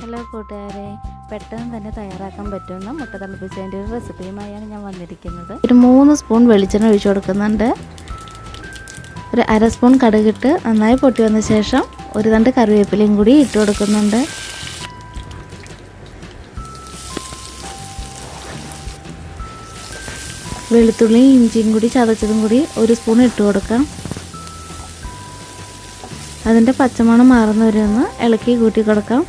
Hello കൂട്ടുകാരെ, പെട്ടെന്ന് തന്നെ തയ്യാറാക്കാൻ പറ്റുന്ന മുട്ട തിളപ്പിച്ചതിൻ്റെ ഒരു റെസിപ്പിയുമായാണ് ഞാൻ വന്നിരിക്കുന്നത്. ഒരു 3 സ്പൂൺ വെളിച്ചെണ്ണ ഒഴിച്ചു കൊടുക്കുന്നുണ്ട്. ഒരു അര സ്പൂൺ കടുകിട്ട് നന്നായി പൊട്ടി വന്ന ശേഷം ഒരു തണ്ട് കറിവേപ്പിലയും കൂടി ഇട്ട് കൊടുക്കുന്നുണ്ട്. വെളുത്തുള്ളിയും ഇഞ്ചിയും കൂടി ചതച്ചതും കൂടി ഒരു സ്പൂൺ ഇട്ട് കൊടുക്കാം. അതിൻ്റെ പച്ചമണം മാറുന്നവരെ ഒന്ന് ഇളക്കി കൂട്ടി കൊടുക്കാം.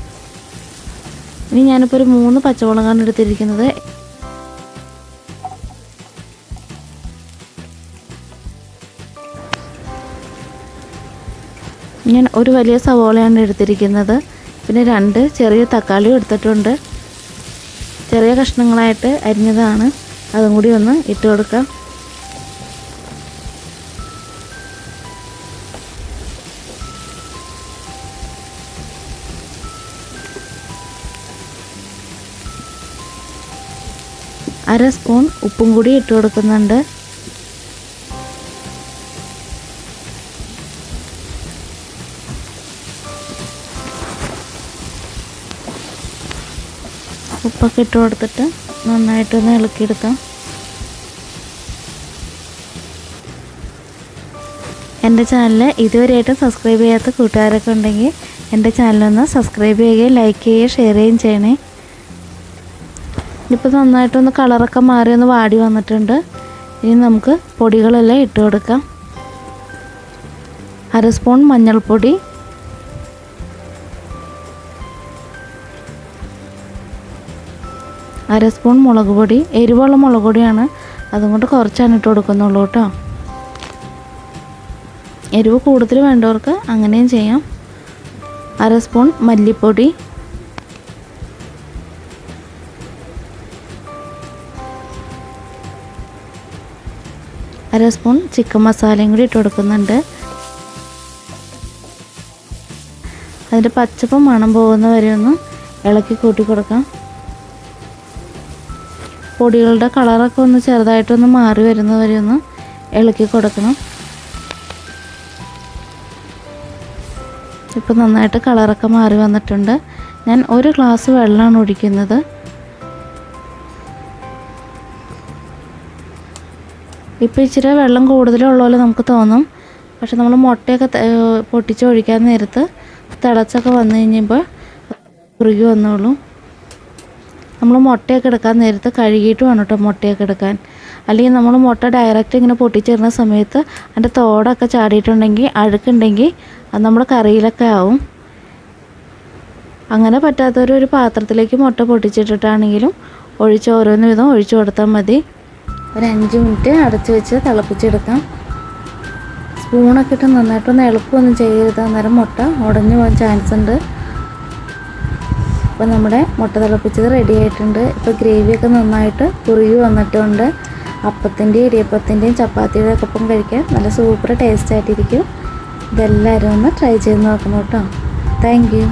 ഇനി ഞാനിപ്പോൾ ഒരു 3 പച്ചമുളകാണ് എടുത്തിരിക്കുന്നത്. ഞാൻ ഒരു വലിയ സവോളയാണ് എടുത്തിരിക്കുന്നത്. പിന്നെ 2 ചെറിയ തക്കാളി എടുത്തിട്ടുണ്ട്. ചെറിയ കഷ്ണങ്ങളായിട്ട് അരിഞ്ഞതാണ്. അതും കൂടി ഒന്ന് ഇട്ട് കൊടുക്കാം. അര സ്പൂൺ ഉപ്പും കൂടി ഇട്ട് കൊടുക്കുന്നുണ്ട്. ഉപ്പൊക്കെ ഇട്ട് കൊടുത്തിട്ട് നന്നായിട്ടൊന്ന് ഇളക്കിയെടുക്കാം. എൻ്റെ ചാനൽ ഇതുവരെയായിട്ടും സബ്സ്ക്രൈബ് ചെയ്യാത്ത കൂട്ടുകാരൊക്കെ ഉണ്ടെങ്കിൽ എൻ്റെ ചാനലൊന്ന് സബ്സ്ക്രൈബ് ചെയ്യുകയും ലൈക്ക് ചെയ്യുകയും ഷെയർ ചെയ്യുകയും ചെയ്യണേ. ഇപ്പോൾ നന്നായിട്ടൊന്ന് കളറൊക്കെ മാറി ഒന്ന് വാടി വന്നിട്ടുണ്ട്. ഇനി നമുക്ക് പൊടികളെല്ലാം ഇട്ട് കൊടുക്കാം. അര സ്പൂൺ മഞ്ഞൾപ്പൊടി, അര സ്പൂൺ മുളക് പൊടി. എരിവുള്ള മുളക് പൊടിയാണ്, അതുകൊണ്ട് കുറച്ചാണ് ഇട്ട് കൊടുക്കുന്നുള്ളൂ കേട്ടോ. എരിവ് കൂടുതൽ വേണ്ടവർക്ക് അങ്ങനെയും ചെയ്യാം. അര സ്പൂൺ മല്ലിപ്പൊടി, അര സ്പൂൺ ചിക്കൻ മസാലയും കൂടി ഇട്ട് കൊടുക്കുന്നുണ്ട്. അതിൻ്റെ പച്ചപ്പ് മണം പോകുന്ന വരെ ഒന്ന് ഇളക്കി കൂട്ടി കൊടുക്കാം. പൊടികളുടെ കളറൊക്കെ ഒന്ന് ചെറുതായിട്ടൊന്ന് മാറി വരുന്ന വരെ ഒന്ന് ഇളക്കി കൊടുക്കണം. ഇപ്പോൾ നന്നായിട്ട് കളറൊക്കെ മാറി വന്നിട്ടുണ്ട്. ഞാൻ 1 ഗ്ലാസ് വെള്ളമാണ് ഒഴിക്കുന്നത്. ഇപ്പോൾ ഇച്ചിരി വെള്ളം കൂടുതലുള്ള പോലെ നമുക്ക് തോന്നും. പക്ഷെ നമ്മൾ മുട്ടയൊക്കെ പൊട്ടിച്ച് ഒഴിക്കാൻ നേരത്ത് തിളച്ചൊക്കെ വന്നു കഴിഞ്ഞപ്പോൾ കുറുകി വന്നോളൂ. നമ്മൾ മുട്ടയൊക്കെ എടുക്കാൻ നേരത്ത് കഴുകിയിട്ട് വേണം കേട്ടോ മുട്ടയൊക്കെ എടുക്കാൻ. അല്ലെങ്കിൽ നമ്മൾ മുട്ട ഡയറക്റ്റ് ഇങ്ങനെ പൊട്ടിച്ചിരുന്ന സമയത്ത് അതിൻ്റെ തോടൊക്കെ ചാടിയിട്ടുണ്ടെങ്കിൽ അഴുക്കുണ്ടെങ്കിൽ അത് നമ്മുടെ കറിയിലൊക്കെ ആവും. അങ്ങനെ പറ്റാത്തൊരു പാത്രത്തിലേക്ക് മുട്ട പൊട്ടിച്ചിട്ടിട്ടാണെങ്കിലും ഒഴിച്ച് ഓരോന്ന് വിധം ഒഴിച്ചു കൊടുത്താൽ മതി. ഒരു 5 മിനിറ്റ് അടച്ച് വെച്ച് തിളപ്പിച്ചെടുക്കാം. സ്പൂണൊക്കെ ഇട്ട് നന്നായിട്ടൊന്ന് എളുപ്പമൊന്നും ചെയ്യരുത്, അന്നേരം മുട്ട ഉടഞ്ഞു പോകാൻ ചാൻസ് ഉണ്ട്. അപ്പോൾ നമ്മുടെ മുട്ട തിളപ്പിച്ചത് റെഡി ആയിട്ടുണ്ട്. ഇപ്പോൾ ഗ്രേവിയൊക്കെ നന്നായിട്ട് കുറുകി വന്നിട്ടുണ്ട്. അപ്പത്തിൻ്റെയും ഇടിയപ്പത്തിൻ്റെയും ചപ്പാത്തിയുടെ ഒപ്പം കഴിക്കാൻ നല്ല സൂപ്പർ ടേസ്റ്റ് ആയിട്ടിരിക്കും. ഇതെല്ലാവരും ഒന്ന് ട്രൈ ചെയ്ത് നോക്കണം കേട്ടോ. Thank you.